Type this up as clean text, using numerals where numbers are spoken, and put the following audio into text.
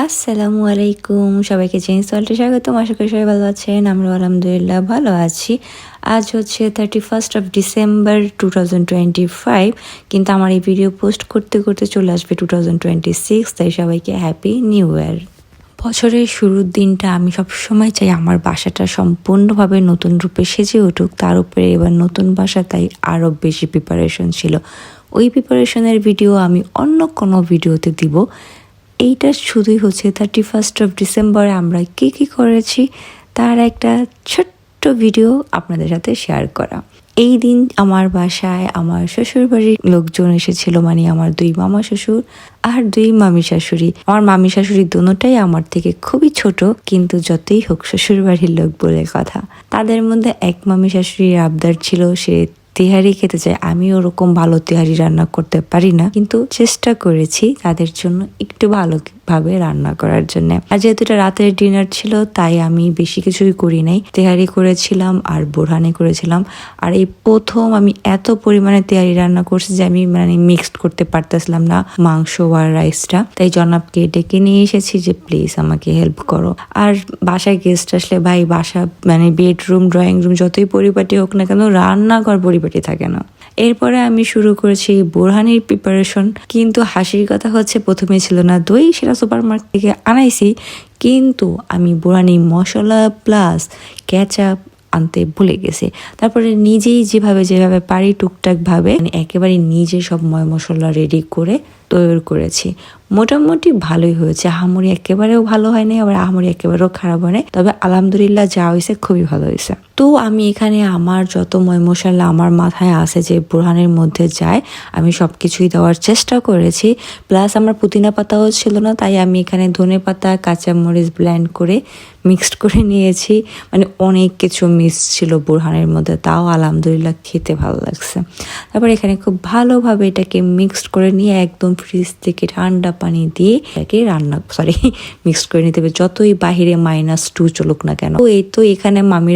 আসসালামু আলাইকুম, সবাইকে চেঞ্জ সল্টে স্বাগতম। আশা করি সবাই ভালো আছেন। আমরা আলহামদুলিল্লাহ ভালো আছি। আজ হচ্ছে 31 ডিসেম্বর 2025, কিন্তু আমার এই ভিডিও পোস্ট করতে করতে চলে আসবে 2026, তাই সবাইকে হ্যাপি নিউ ইয়ার। বছরের শুরুর দিনটা আমি সবসময় চাই আমার বাসাটা সম্পূর্ণভাবে নতুন রূপে সেজে উঠুক। তার উপরে এবার নতুন বাসা, তাই আরও বেশি প্রিপারেশন ছিল। ওই প্রিপারেশনের ভিডিও আমি অন্য কোনো ভিডিওতে দিব। এইটা শুধুই হচ্ছে 31 ডিসেম্বরে আমরা কী কী করেছি তার একটা ছোট্ট ভিডিও আপনাদের সাথে শেয়ার করা। এই দিন আমার বাসায় আমার শ্বশুরবাড়ির লোকজন এসেছিল, মানে আমার 2 মামা শ্বশুর আর 2 মামি শাশুড়ি। আমার মামি শাশুড়ি দুটোটাই আমার থেকে খুবই ছোট, কিন্তু যতই হোক শ্বশুরবাড়ির লোক বলে কথা। তাদের মধ্যে এক মামি শাশুড়ির আবদার ছিল, সে তেহারি খেতে চাই। আমি ওরকম ভালো তেহারি রান্না করতে পারি না, কিন্তু চেষ্টা করেছি তাদের জন্য একটু ভালোভাবে রান্না করার জন্য। আর যেহেতু এটা রাতের ডিনার ছিল, তাই আমি বেশি কিছুই করি নাই। তেহারি করেছিলাম আর বোরহানি করেছিলাম। আর এই প্রথম আমি এত পরিমাণে তেহারি রান্না করছি যে আমি মিক্সড করতে পারতেছিলাম না মাংস আর রাইসটা। তাই জনাবকে ডেকে নিয়ে এসেছি যে প্লিজ আমাকে হেল্প করো। আর বাসায় গেস্ট আসলে ভাই, বাসা বেডরুম, ড্রয়িং রুম যতই পরিপাটি হোক না কেন, রান্নাঘর পরিপাটি থাকে না। এরপরে আমি শুরু করেছি বোরহানির প্রিপারেশন। কিন্তু হাসির কথা হচ্ছে, প্রথমে ছিল না দই, সেটা সুপার মার্কেট থেকে আনাইছি, কিন্তু আমি বোরহানি মশলা প্লাস কেচাপ আনতে ভুলে গেছি। তারপরে নিজেই যেভাবে পারি টুকটাক ভাবে একেবারে নিজে সব মশলা রেডি করে তৈরি করেছি। মোটামুটি ভালোই হয়েছে। আহামরি একেবারেও ভালো হয়নি, আবার আহামরি একেবারেও খারাপ হয় নাই। তবে আলহামদুলিল্লাহ যা হয়েছে খুবই ভালো হয়েছে। তো আমি এখানে আমার যত মশলা আমার মাথায় আছে যে বোরহানের মধ্যে যায়, আমি সব কিছুই দেওয়ার চেষ্টা করেছি। প্লাস আমার পুদিনা পাতাও ছিল না, তাই আমি এখানে ধনে পাতা, কাঁচামরিচ ব্লেন্ড করে মিক্সড করে নিয়েছি। অনেক কিছু মিক্স ছিল বোরহানের মধ্যে, তাও আলহামদুলিল্লাহ খেতে ভালো লাগছে। তারপর এখানে খুব ভালোভাবে এটাকে মিক্সড করে নিয়ে একদম ফ্রিজ থেকে ঠান্ডা পানি দিয়ে এটাকে মিক্সড করে নিতে হবে, যতই বাহিরে -2 চলুক না কেন। তো এই তো এখানে মামিরা